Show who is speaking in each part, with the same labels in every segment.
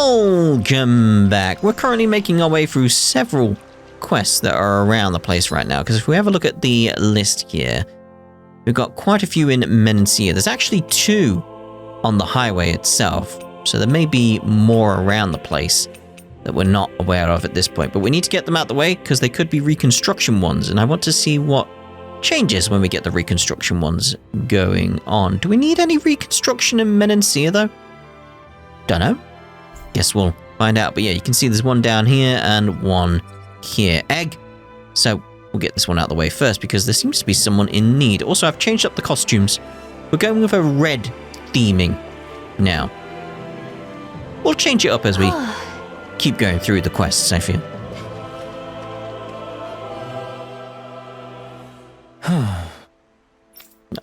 Speaker 1: Welcome back. We're currently making our way through several quests that are around the place right now, because if we have a look at the list here, we've got quite a few in Menancia. There's actually 2 on the highway itself, so there may be more around the place that we're not aware of at this point, but we need to get them out the way because they could be reconstruction ones, and I want to see what changes when we get the reconstruction ones going on. Do we need any reconstruction in Menancia though? Don't know. Guess we'll find out. But yeah, you can see there's one down here and one here. Egg. So we'll get this one out of the way first because there seems to be someone in need. Also, I've changed up the costumes. We're going with a red theming now. We'll change it up as we keep going through the quests, I feel.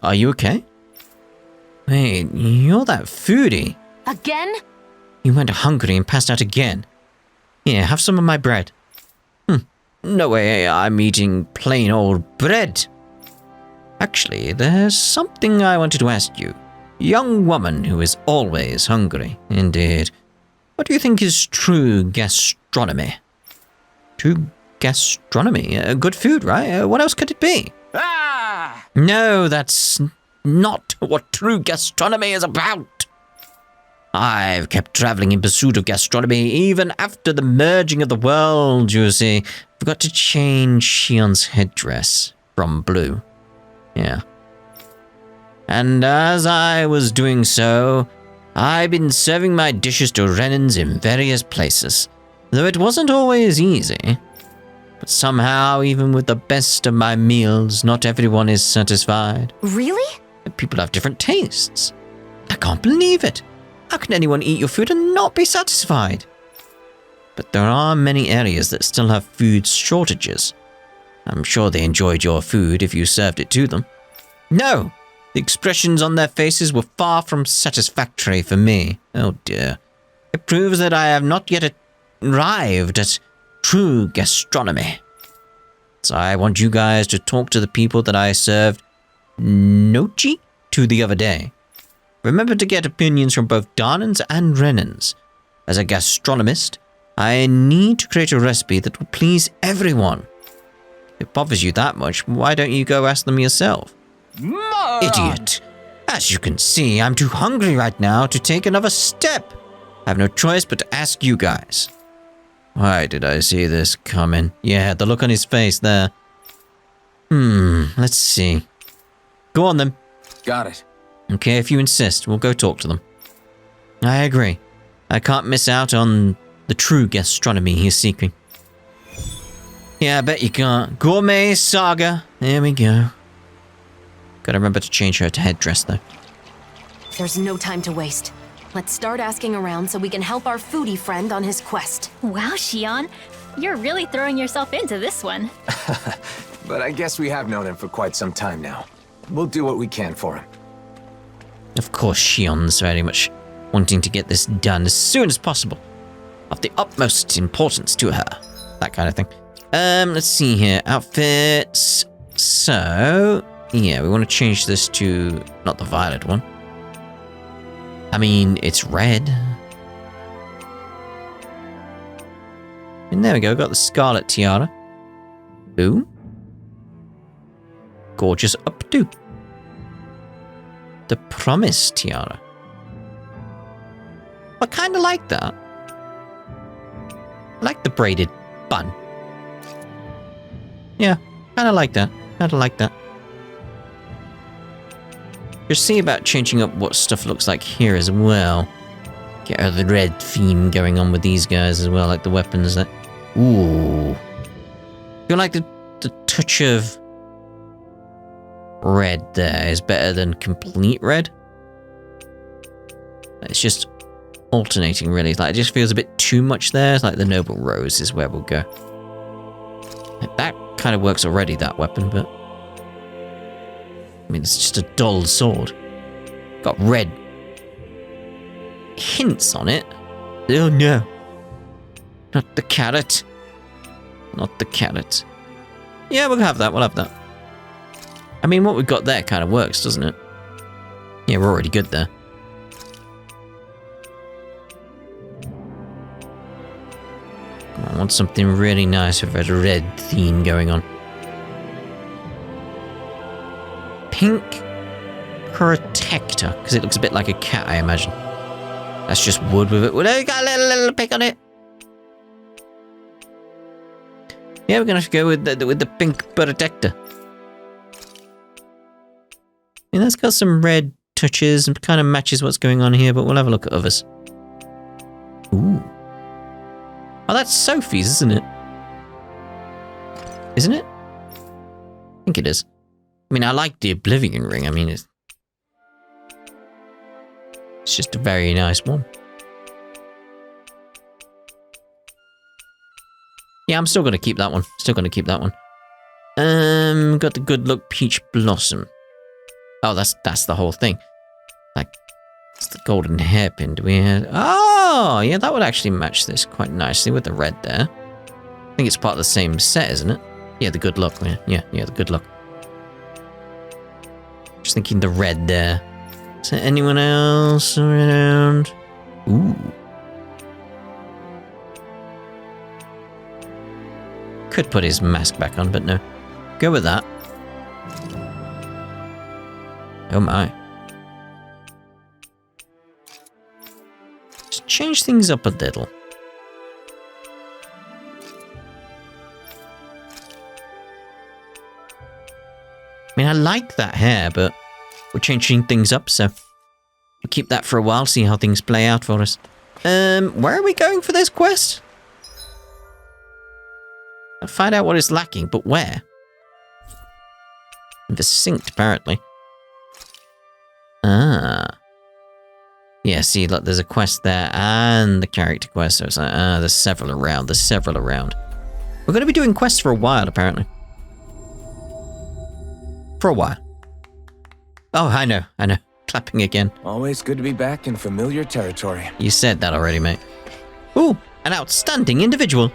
Speaker 1: Are you okay? Wait, you're that foodie.
Speaker 2: Again?
Speaker 1: You went hungry and passed out again. Here, have some of my bread. No way, I'm eating plain old bread. Actually, there's something I wanted to ask you. Young woman who is always hungry. Indeed. What do you think is true gastronomy? True gastronomy? Good food, right? What else could it be? Ah! No, that's not what true gastronomy is about. I've kept traveling in pursuit of gastronomy even after the merging of the world, you see. Forgot to change Shion's headdress from blue. Yeah. And as I was doing so, I've been serving my dishes to Renans in various places, though it wasn't always easy. But somehow, even with the best of my meals, not everyone is satisfied.
Speaker 2: Really?
Speaker 1: People have different tastes. I can't believe it. How can anyone eat your food and not be satisfied? But there are many areas that still have food shortages. I'm sure they enjoyed your food if you served it to them. No! The expressions on their faces were far from satisfactory for me. Oh dear. It proves that I have not yet arrived at true gastronomy. So I want you guys to talk to the people that I served nochi to the other day. Remember to get opinions from both Darnans and Renans. As a gastronomist, I need to create a recipe that will please everyone. If it bothers you that much, why don't you go ask them yourself? Mom! Idiot! As you can see, I'm too hungry right now to take another step. I have no choice but to ask you guys. Why did I see this coming? Yeah, the look on his face there. Let's see. Go on then.
Speaker 3: Got it.
Speaker 1: Okay, if you insist, we'll go talk to them. I agree. I can't miss out on the true gastronomy he's seeking. Yeah, I bet you can't. Gourmet Saga. There we go. Gotta remember to change her to headdress, though.
Speaker 2: There's no time to waste. Let's start asking around so we can help our foodie friend on his quest.
Speaker 4: Wow, Shion. You're really throwing yourself into this one.
Speaker 3: But I guess we have known him for quite some time now. We'll do what we can for him.
Speaker 1: Of course, Shion's very much wanting to get this done as soon as possible. Of the utmost importance to her. That kind of thing. Let's see here. Outfits. So, yeah, we want to change this to not the violet one. I mean, it's red. And there we go, got the scarlet tiara. Ooh. Gorgeous updo. The promise tiara. I kind of like that. I like the braided bun. Yeah, kind of like that. Kind of like that. Just see about changing up what stuff looks like here as well. Get her the red theme going on with these guys as well, like the weapons that... Ooh. Feel like the touch of red there is better than complete red. It's just alternating, really. Like, it just feels a bit too much there. It's like the noble rose is where we'll go. That kind of works already, that weapon, but... I mean, it's just a dull sword. Got red hints on it. Oh no. Not the carrot. Not the carrot. Yeah, we'll have that, we'll have that. I mean, what we've got there kind of works, doesn't it? Yeah, we're already good there. I want something really nice with a red theme going on. Pink protector, because it looks a bit like a cat, I imagine. That's just wood with it. Well, it got a little pick on it. Yeah, we're gonna have to go with the pink protector. I mean, that's got some red touches and kind of matches what's going on here, but we'll have a look at others. Ooh. Oh, that's Sophie's, isn't it? Isn't it? I think it is. I mean, I like the Oblivion ring. I mean, it's just a very nice one. Yeah, I'm still going to keep that one. Still going to keep that one. Got the Good Luck Peach Blossom. Oh, that's the whole thing. Like, it's the golden hairpin. Do we have... Oh, yeah, that would actually match this quite nicely with the red there. I think it's part of the same set, isn't it? Yeah, the Good Luck. Yeah, the Good Luck. Just thinking the red there. Is there anyone else around? Ooh. Could put his mask back on, but no. Go with that. Oh my. Just change things up a little. I mean, I like that hair, but we're changing things up, so we'll keep that for a while, see how things play out for us. Where are we going for this quest? I'll find out what is lacking, but where? Vercinct, apparently. Ah. Yeah, see, look, there's a quest there and the character quest, so it's like, there's several around, We're going to be doing quests for a while, apparently. For a while. Oh, I know. Clapping again.
Speaker 3: Always good to be back in familiar territory.
Speaker 1: You said that already, mate. Ooh, an outstanding individual.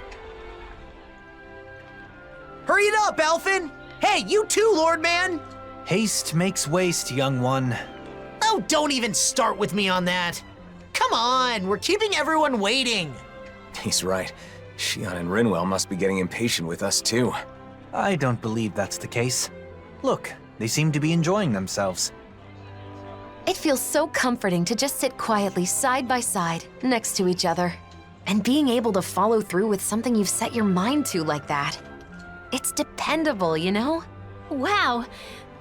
Speaker 5: Hurry it up, Elfin! Hey, you too, Lord Man! Haste makes waste, young one. Oh, don't even start with me on that. Come on, we're keeping everyone waiting.
Speaker 3: He's right. Shion and Rinwell must be getting impatient with us, too.
Speaker 6: I don't believe that's the case. Look, they seem to be enjoying themselves.
Speaker 2: It feels so comforting to just sit quietly side by side, next to each other. And being able to follow through with something you've set your mind to like that. It's dependable, you know?
Speaker 4: Wow,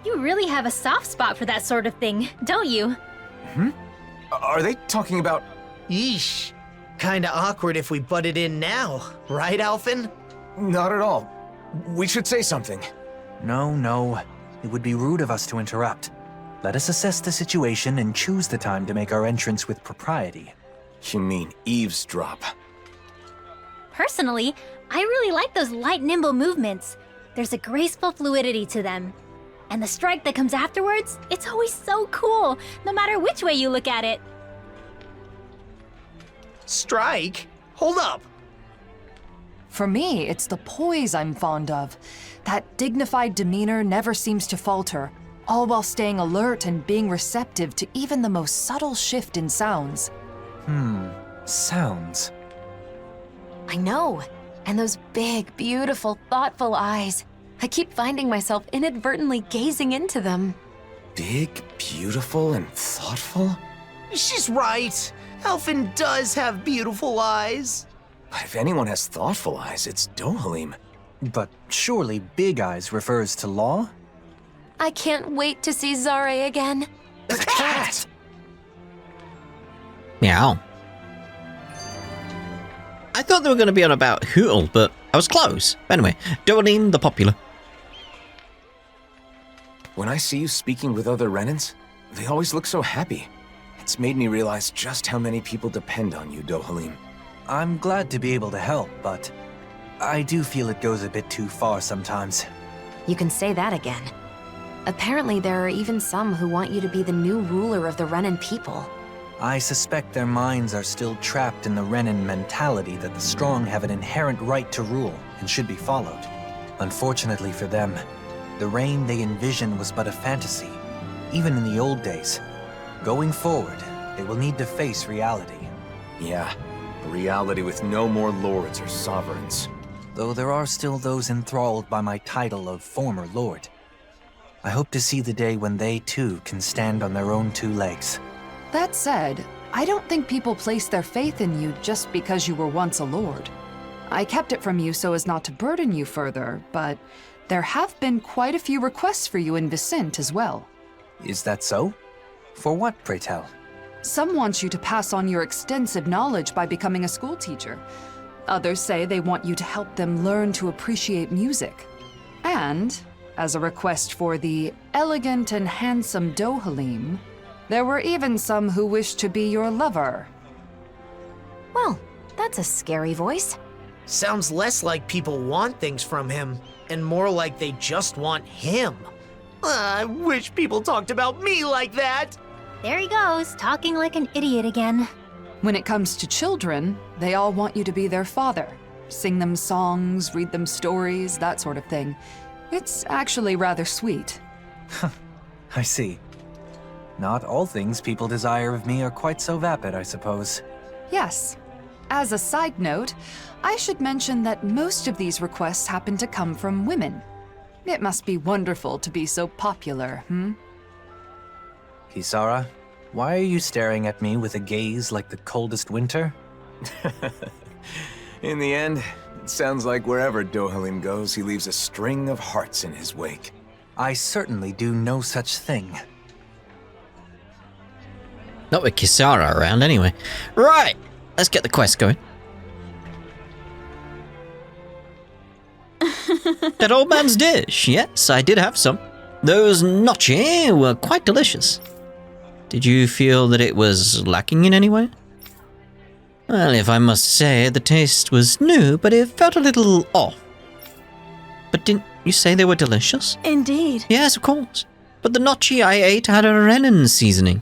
Speaker 4: you really have a soft spot for that sort of thing, don't you?
Speaker 3: Are they talking about...
Speaker 5: Yeesh. Kinda awkward if we butted in now, right, Elfin?
Speaker 3: Not at all. We should say something.
Speaker 6: No. It would be rude of us to interrupt. Let us assess the situation and choose the time to make our entrance with propriety.
Speaker 3: You mean eavesdrop?
Speaker 4: Personally, I really like those light, nimble movements. There's a graceful fluidity to them. And the strike that comes afterwards, it's always so cool, no matter which way you look at it.
Speaker 5: Strike? Hold up.
Speaker 7: For me, it's the poise I'm fond of. That dignified demeanor never seems to falter, all while staying alert and being receptive to even the most subtle shift in sounds.
Speaker 6: Sounds.
Speaker 2: I know. And those big, beautiful, thoughtful eyes. I keep finding myself inadvertently gazing into them.
Speaker 3: Big, beautiful, and thoughtful?
Speaker 5: She's right. Elfin does have beautiful eyes.
Speaker 3: But if anyone has thoughtful eyes, it's Dohalim.
Speaker 6: But surely Big Eyes refers to Law?
Speaker 2: I can't wait to see Zare again.
Speaker 3: The cat!
Speaker 1: Meow. I thought they were going to be on about Hootle, but I was close. Anyway, Dohalim the Popular.
Speaker 3: When I see you speaking with other Renans, they always look so happy. It's made me realize just how many people depend on you, Dohalim.
Speaker 6: I'm glad to be able to help, but I do feel it goes a bit too far sometimes.
Speaker 2: You can say that again. Apparently, there are even some who want you to be the new ruler of the Renan people.
Speaker 6: I suspect their minds are still trapped in the Renan mentality that the strong have an inherent right to rule and should be followed. Unfortunately for them, the reign they envisioned was but a fantasy, even in the old days. Going forward, they will need to face reality.
Speaker 3: Yeah, A reality with no more lords or sovereigns.
Speaker 6: Though there are still those enthralled by my title of former lord. I hope to see the day when they too can stand on their own two legs.
Speaker 7: That said, I don't think people place their faith in you just because you were once a lord. I kept it from you so as not to burden you further, but there have been quite a few requests for you in Vicente as well.
Speaker 6: Is that so? For what, pray tell?
Speaker 7: Some want you to pass on your extensive knowledge by becoming a school teacher. Others say they want you to help them learn to appreciate music. And, as a request for the elegant and handsome Dohalim, there were even some who wished to be your lover.
Speaker 2: Well, that's a scary voice.
Speaker 5: Sounds less like people want things from him, and more like they just want him. I wish people talked about me like that!
Speaker 4: There he goes, talking like an idiot again.
Speaker 7: When it comes to children, they all want you to be their father. Sing them songs, read them stories, that sort of thing. It's actually rather sweet.
Speaker 6: I see. Not all things people desire of me are quite so vapid, I suppose.
Speaker 7: Yes. As a side note, I should mention that most of these requests happen to come from women. It must be wonderful to be so popular,
Speaker 6: Kisara, why are you staring at me with a gaze like the coldest winter?
Speaker 3: In the end, it sounds like wherever Dohalim goes, he leaves a string of hearts in his wake.
Speaker 6: I certainly do no such thing.
Speaker 1: Not with Kisara around, anyway. Right, let's get the quest going. That old man's dish. Yes, I did have some. Those gnocchi were quite delicious. Did you feel that it was lacking in any way? Well, if I must say, the taste was new, but it felt a little off. But didn't you say they were delicious?
Speaker 8: Indeed.
Speaker 1: Yes, of course. But the gnocchi I ate had a Renin seasoning.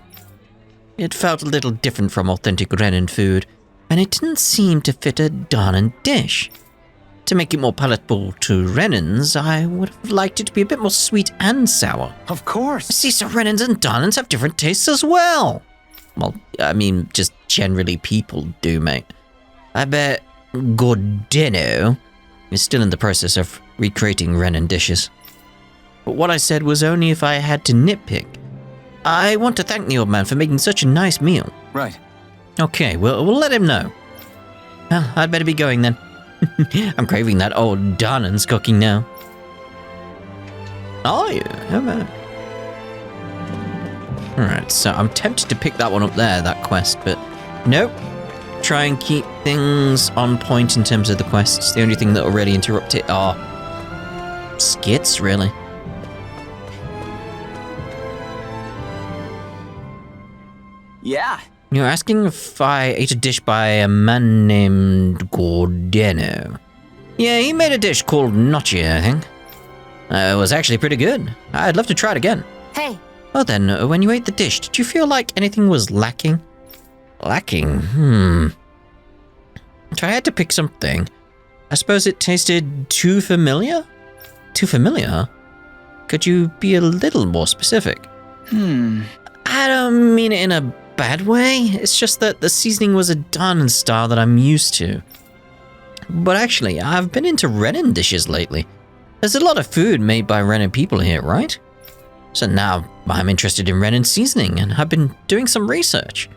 Speaker 1: It felt a little different from authentic Renin food, and it didn't seem to fit a Danan dish. To make it more palatable to Renins, I would have liked it to be a bit more sweet and sour.
Speaker 3: Of course!
Speaker 1: See, so Renins and Danans have different tastes as well. Well, I mean, just generally people do, mate. I bet Gordeno is still in the process of recreating Renin dishes. But what I said was only if I had to nitpick. I want to thank the old man for making such a nice meal.
Speaker 3: Right.
Speaker 1: Okay, we'll let him know. Well, I'd better be going then. I'm craving that old Danan's cooking now. Oh yeah, how about? Alright, so I'm tempted to pick that one up there, that quest, but nope. Try and keep things on point in terms of the quests. The only thing that will really interrupt it are skits, really.
Speaker 3: Yeah.
Speaker 1: You're asking if I ate a dish by a man named Gordeno. Yeah, he made a dish called gnocchi, I think. It was actually pretty good. I'd love to try it again.
Speaker 2: Hey,
Speaker 1: Well then, when you ate the dish, did you feel like anything was lacking? Lacking? If I had to pick something, I suppose it tasted too familiar? Too familiar, huh? Could you be a little more specific? I don't mean it in a bad way. It's just that the seasoning was a Danan style that I'm used to. But actually, I've been into Renin dishes lately. There's a lot of food made by Renin people here, right? So now I'm interested in Renin seasoning, and I've been doing some research.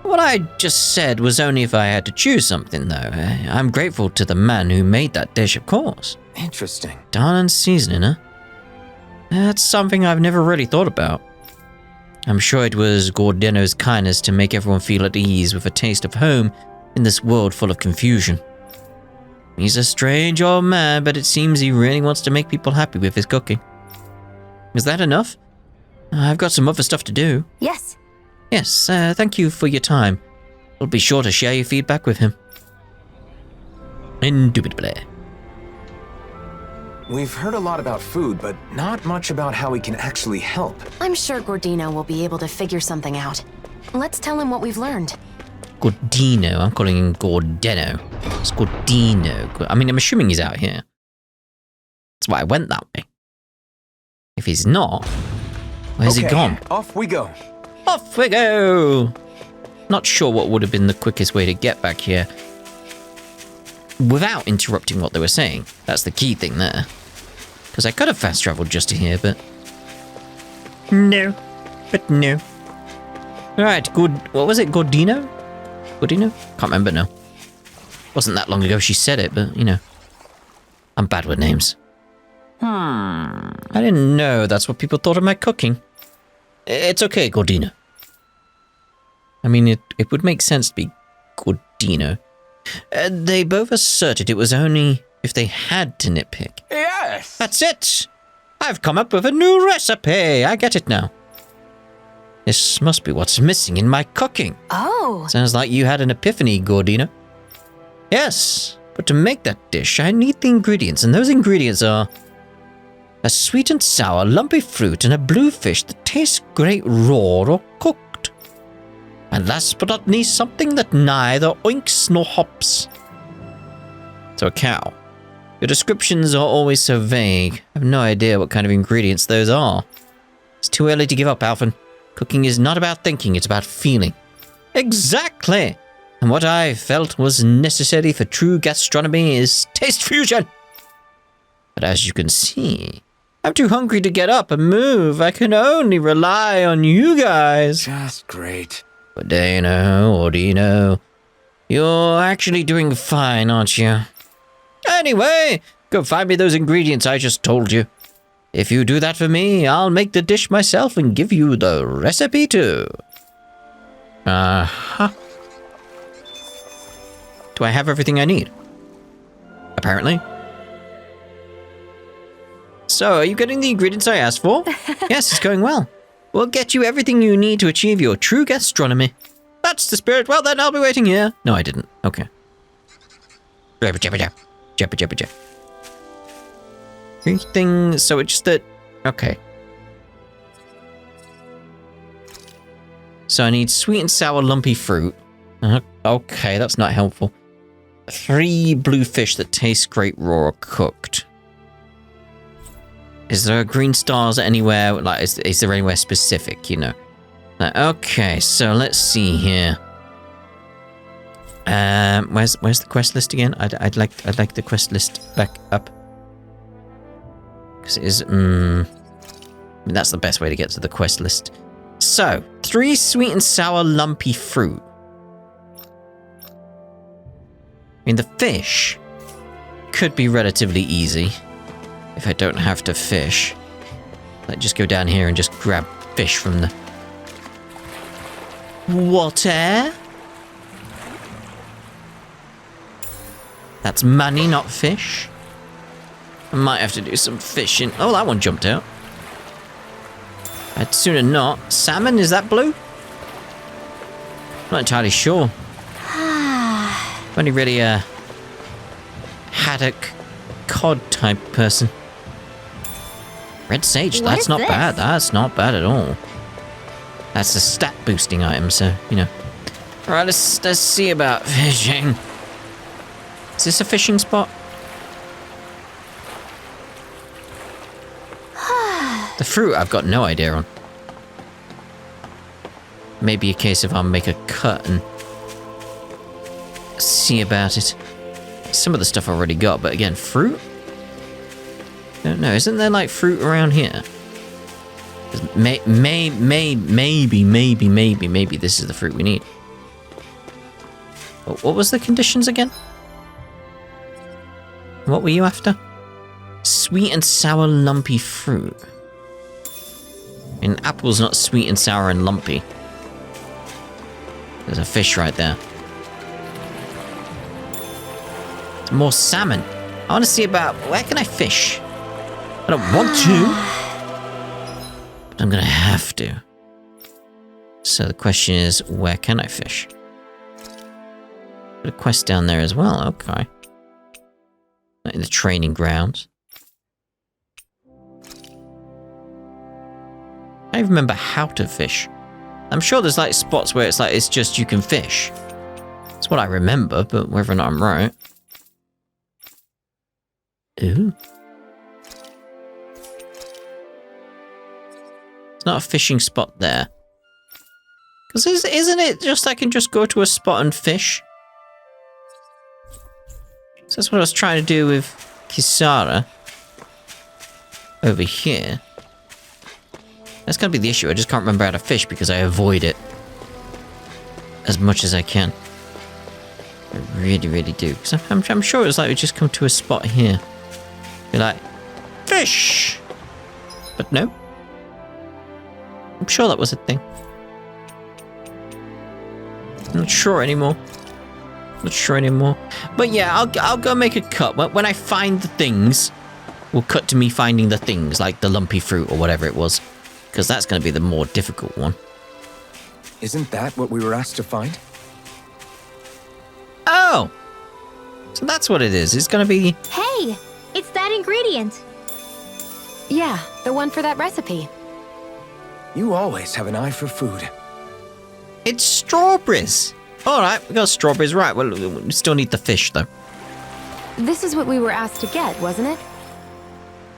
Speaker 1: What I just said was only if I had to choose something, though. I'm grateful to the man who made that dish, of course.
Speaker 3: Interesting.
Speaker 1: Danan seasoning, huh? That's something I've never really thought about. I'm sure it was Gordeno's kindness to make everyone feel at ease with a taste of home in this world full of confusion. He's a strange old man, but it seems he really wants to make people happy with his cooking. Is that enough? I've got some other stuff to do.
Speaker 2: yes.
Speaker 1: Yes, thank you for your time. I'll be sure to share your feedback with him. Indubitably.
Speaker 3: We've heard a lot about food, but not much about how we can actually help.
Speaker 2: I'm sure Gordino will be able to figure something out. Let's tell him what we've learned.
Speaker 1: Gordino, I'm calling him Gordeno. It's Gordino. I mean, I'm assuming he's out here. That's why I went that way. If he's not, where's he gone?
Speaker 3: Off we go.
Speaker 1: Off we go! Not sure what would have been the quickest way to get back here without interrupting what they were saying. That's the key thing there. Because I could have fast traveled just to here, but... No. But no. Alright, good. What was it? Gordino? Gordino? Can't remember now. Wasn't that long ago she said it, but, you know. I'm bad with names. I didn't know that's what people thought of my cooking. It's okay, Gordino. I mean, it would make sense to be Gordino. They both asserted it was only if they had to nitpick.
Speaker 3: Yes!
Speaker 1: That's it! I've come up with a new recipe! I get it now. This must be what's missing in my cooking.
Speaker 2: Oh.
Speaker 1: Sounds like you had an epiphany, Gordino. Yes, but to make that dish, I need the ingredients, and those ingredients are a sweet and sour lumpy fruit and a blue fish that tastes great raw or cooked. And last but not least, something that neither oinks nor hops. So a cow. Your descriptions are always so vague. I have no idea what kind of ingredients those are. It's too early to give up, Alphen. Cooking is not about thinking, it's about feeling. Exactly! And what I felt was necessary for true gastronomy is taste fusion. But as you can see, I'm too hungry to get up and move. I can only rely on you guys.
Speaker 3: Just great.
Speaker 1: Ordino, you're actually doing fine, aren't you? Anyway, go find me those ingredients I just told you. If you do that for me, I'll make the dish myself and give you the recipe too. Uh-huh. Do I have everything I need? Apparently. So, are you getting the ingredients I asked for? Yes, it's going well. We'll get you everything you need to achieve your true gastronomy. That's the spirit. Well then, I'll be waiting here. No, I didn't. Okay. Jabba jabba jab. Jabba jabba jab. Anything, so it's just that... Okay. So I need sweet and sour lumpy fruit. Okay, that's not helpful. 3 blue fish that taste great raw or cooked. Is there green stars anywhere? Like, is there anywhere specific, you know? Like, okay, so let's see here. Where's the quest list again? I'd like the quest list back up. Because it is, I mean, that's the best way to get to the quest list. So, 3 sweet and sour lumpy fruit. I mean, the fish could be relatively easy if I don't have to fish. Like, just go down here and just grab fish from the water. That's money, not fish. I might have to do some fishing. Oh, that one jumped out. I'd sooner not. Salmon, is that blue? Not entirely sure. Only really a haddock cod type person. Red sage,
Speaker 4: What
Speaker 1: that's
Speaker 4: is
Speaker 1: not
Speaker 4: this?
Speaker 1: bad. That's not bad at all. That's a stat boosting item, so, you know. Alright, let's see about fishing. Is this a fishing spot? The fruit I've got no idea on. Maybe a case of I'll make a cut and see about it. Some of the stuff I already got, but again, fruit? Don't know, isn't there like fruit around here? Maybe this is the fruit we need. What was the conditions again? What were you after? Sweet and sour lumpy fruit. And apple's not sweet and sour and lumpy. There's a fish right there. More salmon. I want to see about... Where can I fish? I don't want to. But I'm going to have to. So the question is, where can I fish? Got a quest down there as well. Okay. Not in the training grounds. I don't remember how to fish. I'm sure there's like spots where it's just you can fish. That's what I remember, but whether or not I'm right. Ooh. It's not a fishing spot there. Because isn't it just I can just go to a spot and fish? So that's what I was trying to do with Kisara. Over here. That's gonna be the issue. I just can't remember how to fish because I avoid it. As much as I can. I really, really do. Because I'm sure it was like we just come to a spot here. Be like, fish! But no. I'm sure that was a thing. I'm not sure anymore. Not sure anymore. But yeah, I'll go make a cut. When I find the things, we'll cut to me finding the things, like the lumpy fruit or whatever it was. Because that's going to be the more difficult one.
Speaker 3: Isn't that what we were asked to find?
Speaker 1: Oh! So that's what it is. It's going to be...
Speaker 4: Hey, it's that ingredient.
Speaker 2: Yeah, the one for that recipe.
Speaker 3: You always have an eye for food.
Speaker 1: It's strawberries. Alright, we got strawberries. Right, well, we still need the fish, though.
Speaker 2: This is what we were asked to get, wasn't it?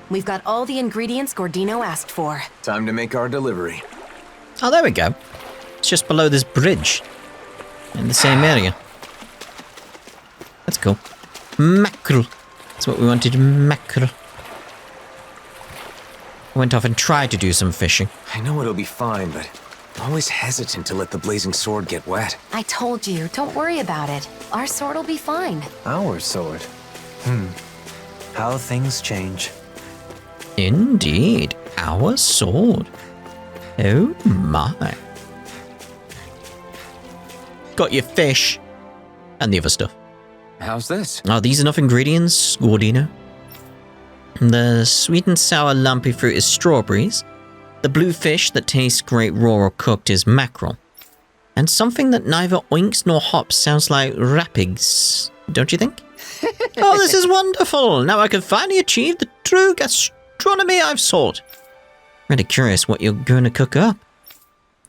Speaker 2: We've got all the ingredients Gordino asked for.
Speaker 3: Time to make our delivery.
Speaker 1: Oh, there we go. It's just below this bridge. In the same area. That's cool. Mackerel. That's what we wanted, mackerel. I went off and tried to do some fishing.
Speaker 3: I know it'll be fine, but I'm always hesitant to let the blazing sword get wet.
Speaker 2: I told you, don't worry about it. Our sword will be fine.
Speaker 6: Our sword. How things change.
Speaker 1: Indeed. Our sword. Oh my. Got your fish. And the other stuff.
Speaker 3: How's this?
Speaker 1: Are these enough ingredients, Gordino? The sweet and sour lumpy fruit is strawberries. The blue fish that tastes great raw or cooked is mackerel. And something that neither oinks nor hops sounds like rapigs, don't you think? Oh, this is wonderful! Now I can finally achieve the true gastronomy I've sought. Really curious what you're going to cook up.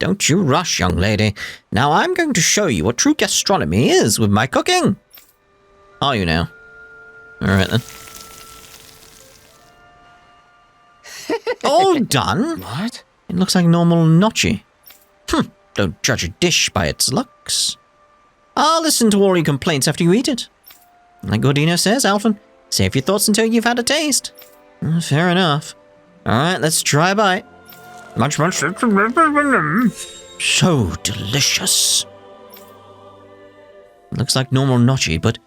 Speaker 1: Don't you rush, young lady. Now I'm going to show you what true gastronomy is with my cooking. Are you now? Alright then. All done?
Speaker 3: What?
Speaker 1: It looks like normal gnocchi. Don't judge a dish by its looks. I'll listen to all your complaints after you eat it. Like Gordino says, Alphen, save your thoughts until you've had a taste. Fair enough. Alright, let's try a bite. Much. So delicious. Looks like normal gnocchi, but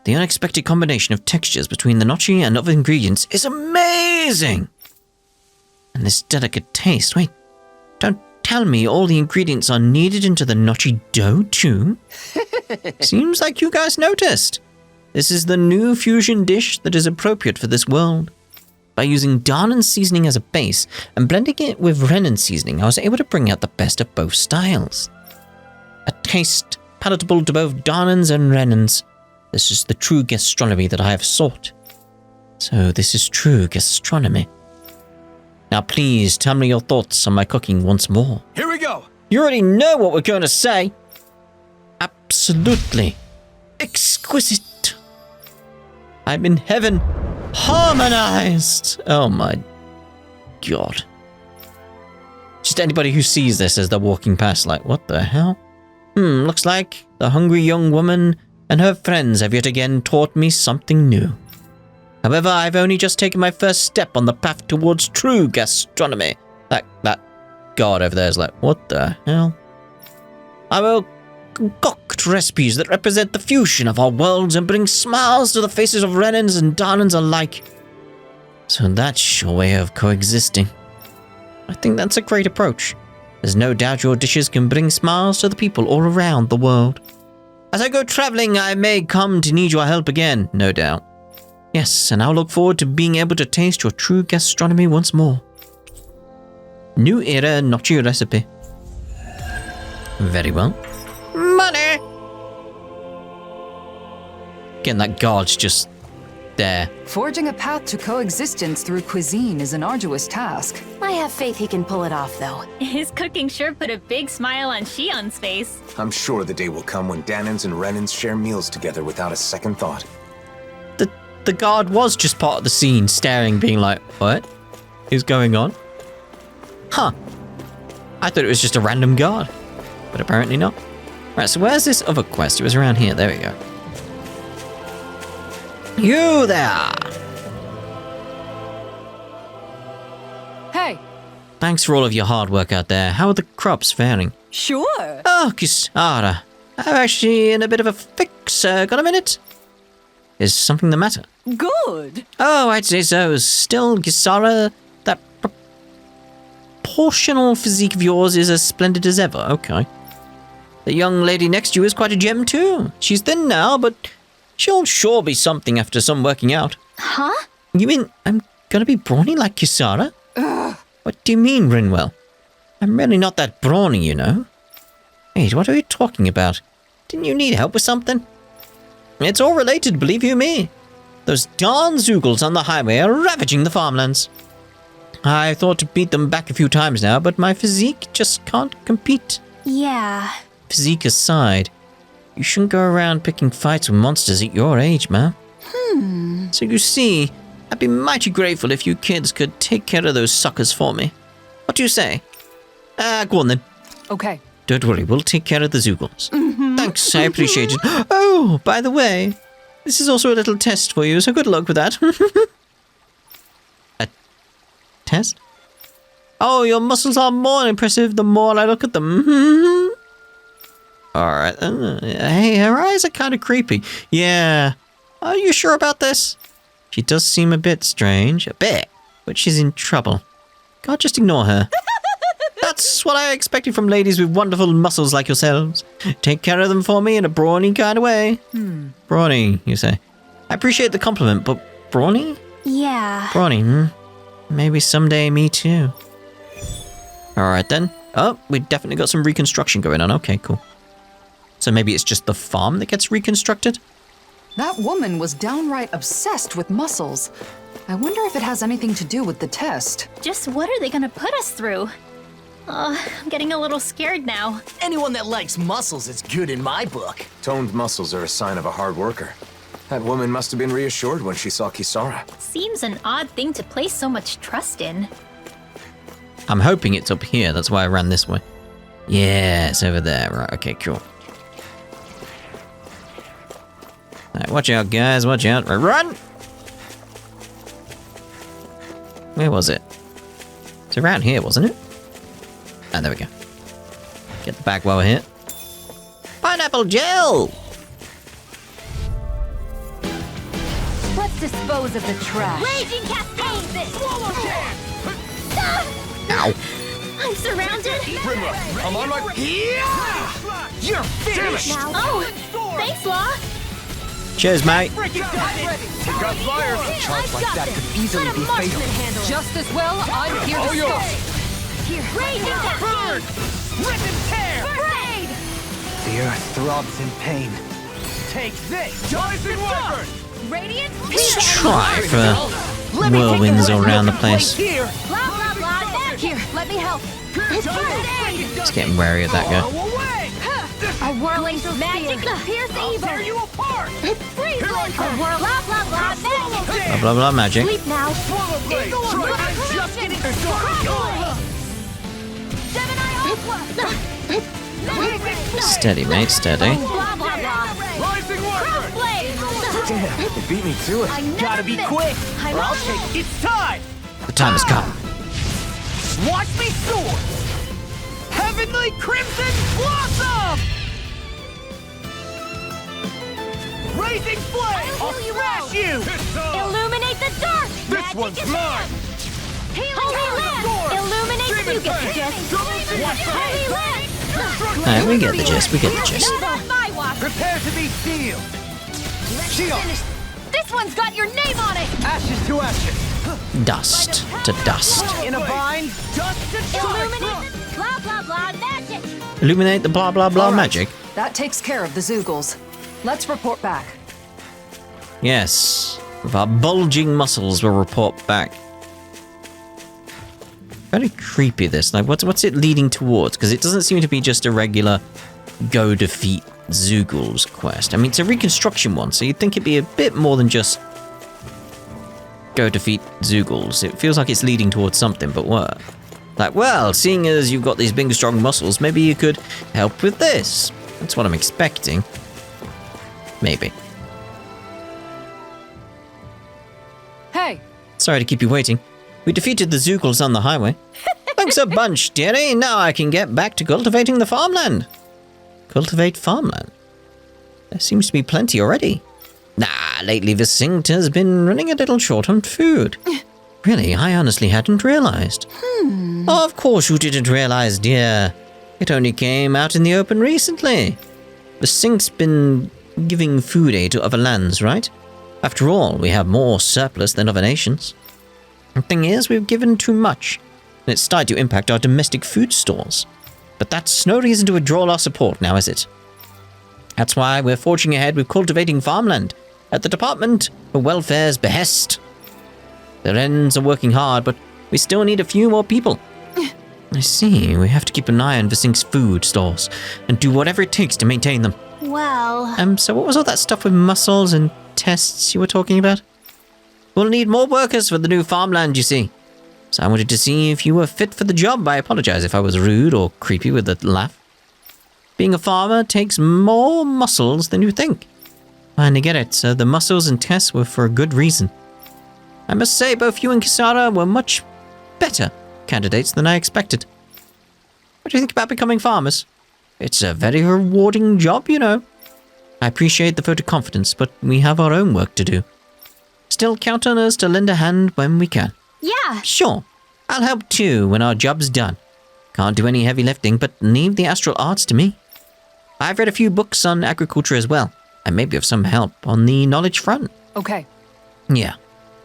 Speaker 1: the unexpected combination of textures between the gnocchi and other ingredients is amazing. And this delicate taste, wait, don't tell me all the ingredients are kneaded into the gnocchi dough too? Seems like you guys noticed. This is the new fusion dish that is appropriate for this world. By using Darnan seasoning as a base and blending it with Renan seasoning, I was able to bring out the best of both styles. A taste palatable to both Darnans and Renans. This is the true gastronomy that I have sought. So this is true gastronomy. Now please tell me your thoughts on my cooking once more.
Speaker 3: Here we go!
Speaker 1: You already know what we're going to say. Absolutely. Exquisite. I'm in heaven. Harmonized. Oh my god. Just anybody who sees this as they're walking past like, what the hell? Looks like the hungry young woman and her friends have yet again taught me something new. However, I've only just taken my first step on the path towards true gastronomy. That god over there is like, what the hell? I will concoct recipes that represent the fusion of our worlds and bring smiles to the faces of Renans and Darnans alike. So that's your way of coexisting. I think that's a great approach. There's no doubt your dishes can bring smiles to the people all around the world. As I go traveling, I may come to need your help again, no doubt. Yes, and I'll look forward to being able to taste your true gastronomy once more. New era gnocchi recipe. Very well. Money! Again, that guard's just there.
Speaker 7: Forging a path to coexistence through cuisine is an arduous task.
Speaker 2: I have faith he can pull it off, though.
Speaker 4: His cooking sure put a big smile on Shion's face.
Speaker 3: I'm sure the day will come when Danans and Renans share meals together without a second thought.
Speaker 1: The guard was just part of the scene, staring, being like, what is going on? Huh. I thought it was just a random guard. But apparently not. Right, so where's this other quest? It was around here. There we go. You there!
Speaker 7: Hey,
Speaker 1: Thanks for all of your hard work out there. How are the crops faring?
Speaker 7: sure.
Speaker 1: Oh, Kisara. I'm actually in a bit of a fix. Got a minute? Is something the matter?
Speaker 7: Good.
Speaker 1: Oh, I'd say so. Still, Kisara, that proportional physique of yours is as splendid as ever. Okay. The young lady next to you is quite a gem, too. She's thin now, but she'll sure be something after some working out.
Speaker 4: Huh?
Speaker 1: You mean I'm gonna be brawny like Kisara? What do you mean, Rinwell? I'm really not that brawny, you know. Wait, what are you talking about? Didn't you need help with something? It's all related, believe you me. Those darn Zoogles on the highway are ravaging the farmlands. I thought to beat them back a few times now, but my physique just can't compete.
Speaker 4: Yeah.
Speaker 1: Physique aside, you shouldn't go around picking fights with monsters at your age, man. So you see, I'd be mighty grateful if you kids could take care of those suckers for me. What do you say? Go on then.
Speaker 7: Okay.
Speaker 1: Don't worry, we'll take care of the Zoogles. Thanks, I appreciate it. Oh, by the way, this is also a little test for you, so good luck with that. A test? Oh, your muscles are more impressive the more I look at them. Alright. Hey, her eyes are kind of creepy. Yeah. Are you sure about this? She does seem a bit strange. A bit. But she's in trouble. God, just ignore her. That's what I expected from ladies with wonderful muscles like yourselves. Take care of them for me in a brawny kind of way. Brawny, you say? I appreciate the compliment, but brawny?
Speaker 4: Yeah.
Speaker 1: Brawny, Maybe someday me too. Alright then. Oh, we definitely got some reconstruction going on. Okay, cool. So maybe it's just the farm that gets reconstructed?
Speaker 7: That woman was downright obsessed with muscles. I wonder if it has anything to do with the test.
Speaker 4: Just what are they gonna put us through? I'm getting a little scared now.
Speaker 5: Anyone that likes muscles is good in my book.
Speaker 3: Toned muscles are a sign of a hard worker. That woman must have been reassured when she saw Kisara.
Speaker 4: Seems an odd thing to place so much trust in.
Speaker 1: I'm hoping it's up here. That's why I ran this way. Yeah, it's over there. Right, okay, cool. Right, watch out, guys. Watch out. Run! Where was it? It's around here, wasn't it? Ah, there we go. Get the bag while we're here. Pineapple gel!
Speaker 7: Let's dispose of the trash.
Speaker 4: Raging Cascade! This!
Speaker 1: Ow.
Speaker 4: I'm surrounded!
Speaker 3: I'm on my...
Speaker 5: You're finished!
Speaker 4: Now. Oh! Thanks, Law!
Speaker 1: Cheers, mate.
Speaker 3: Got fire!
Speaker 6: Charge like that could easily be fatal.
Speaker 7: Just as well, I'm here to stop.
Speaker 4: Raging Cascade!
Speaker 5: Rip and tear!
Speaker 4: Raid!
Speaker 6: The earth throbs in pain.
Speaker 5: Take this! Rising Wyvern!
Speaker 4: Radiant
Speaker 1: Let's try for whirlwinds all around the place.
Speaker 5: Here!
Speaker 4: Blah, blah, blah, there! Here, let me help!
Speaker 1: Just getting wary of that guy.
Speaker 5: Away!
Speaker 4: A whirling magic pierce
Speaker 5: I'll
Speaker 4: evil!
Speaker 5: tear you apart!
Speaker 4: Freeze
Speaker 5: Here I
Speaker 4: like a
Speaker 5: come.
Speaker 4: whirl, blah, blah, blah, magic!
Speaker 1: Blah, blah, blah, magic.
Speaker 4: Sleep now!
Speaker 5: Swallow blade!
Speaker 4: Eagle
Speaker 5: Try
Speaker 4: of
Speaker 5: and just
Speaker 4: corruption!
Speaker 5: get it started!
Speaker 4: Gemini Aqua!
Speaker 1: Steady, mate, steady.
Speaker 4: Blah, blah, blah!
Speaker 5: Rising Wyvern!
Speaker 4: Blade!
Speaker 3: Damn, it beat me to it.
Speaker 4: I never
Speaker 5: Gotta be
Speaker 4: miss.
Speaker 5: quick,
Speaker 4: I'm
Speaker 5: or I'll
Speaker 4: on
Speaker 5: take
Speaker 4: it.
Speaker 5: It's time!
Speaker 1: The time has come.
Speaker 5: Watch me soar! Heavenly Crimson Blossom! Raising Flame! I'll
Speaker 4: Holy
Speaker 5: smash
Speaker 4: roll.
Speaker 5: you!
Speaker 4: Illuminate the dark!
Speaker 5: This
Speaker 4: Magic
Speaker 5: one's
Speaker 4: is
Speaker 5: mine!
Speaker 4: Holy Land! Illuminate the you get the gist! Holy Land!
Speaker 1: Alright, we get the gist, we get the gist.
Speaker 4: Not on my watch!
Speaker 5: Prepare to be sealed! Shield!
Speaker 4: This one's got your name on it!
Speaker 5: Ashes to ashes!
Speaker 1: Dust to dust.
Speaker 5: In a bind, dust to
Speaker 4: Illuminate the blah blah blah magic!
Speaker 1: Illuminate the blah blah blah
Speaker 7: All right.
Speaker 1: magic.
Speaker 7: That takes care of the Zoogles. Let's report back.
Speaker 1: Yes. With our bulging muscles, we'll report back. Very creepy, this. Like, what's it leading towards? Because it doesn't seem to be just a regular go defeat Zoogles quest. I mean, it's a reconstruction one, so you'd think it'd be a bit more than just go defeat Zoogles. It feels like it's leading towards something, but what? Like, well, seeing as you've got these big, strong muscles, maybe you could help with this. That's what I'm expecting. Maybe.
Speaker 7: Hey,
Speaker 1: Sorry to keep you waiting. We defeated the Zoogles on the highway. Thanks a bunch, dearie. Now I can get back to cultivating the farmland. Cultivate farmland? There seems to be plenty already. Nah, lately the Sinct has been running a little short on food. Really, I honestly hadn't realized. Of course you didn't realize, dear. It only came out in the open recently. The Sync's been giving food aid to other lands, right? After all, we have more surplus than other nations. The thing is, we've given too much, and it's started to impact our domestic food stores. But that's no reason to withdraw our support now, is it? That's why we're forging ahead with cultivating farmland at the Department for Welfare's behest. The Wrens are working hard, but we still need a few more people. I see, we have to keep an eye on Sync's food stores and do whatever it takes to maintain them.
Speaker 4: Well,
Speaker 1: So what was all that stuff with muscles and tests you were talking about? We'll need more workers for the new farmland, you see. So I wanted to see if you were fit for the job. I apologize if I was rude or creepy with a laugh. Being a farmer takes more muscles than you think. Finally get it, so the muscles and tests were for a good reason. I must say, both you and Kisara were much better candidates than I expected. What do you think about becoming farmers? It's a very rewarding job, you know. I appreciate the vote of confidence, but we have our own work to do. Still count on us to lend a hand when we can.
Speaker 4: yeah.
Speaker 1: Sure, I'll help too when our job's done. Can't do any heavy lifting, but leave the astral arts to me. I've read a few books on agriculture as well, and maybe have some help on the knowledge front.
Speaker 7: okay.
Speaker 1: Yeah,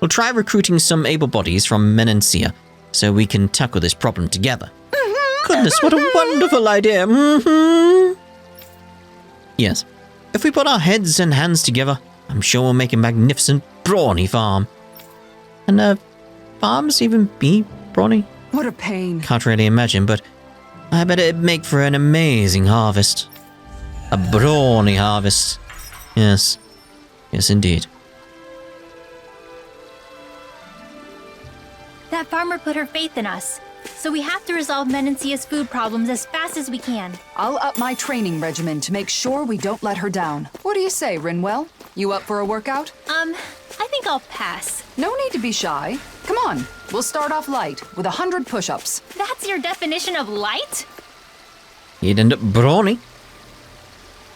Speaker 1: we'll try recruiting some able bodies from Menancia, so we can tackle this problem together. Goodness, what a wonderful idea. Yes, if we put our heads and hands together, I'm sure we'll make a magnificent brawny farm. And, farms even be brawny?
Speaker 7: What a pain.
Speaker 1: Can't really imagine, but I bet it'd make for an amazing harvest. A brawny harvest. Yes. Yes, indeed.
Speaker 4: That farmer put her faith in us. So we have to resolve Menancia's food problems as fast as we can.
Speaker 7: I'll up my training regimen to make sure we don't let her down. What do you say, Rinwell? You up for a workout?
Speaker 4: I think I'll pass.
Speaker 7: No need to be shy. Come on, we'll start off light with 100 push-ups.
Speaker 4: That's your definition of light?
Speaker 1: You'd end up brawny.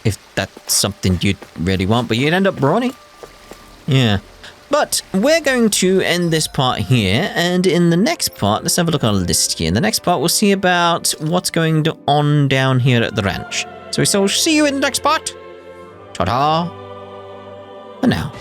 Speaker 1: If that's something you'd really want, but you'd end up brawny. Yeah. But we're going to end this part here, and in the next part, let's have a look at our list here. In the next part, we'll see about what's going on down here at the ranch. So we shall see you in the next part. Ta-da! For now.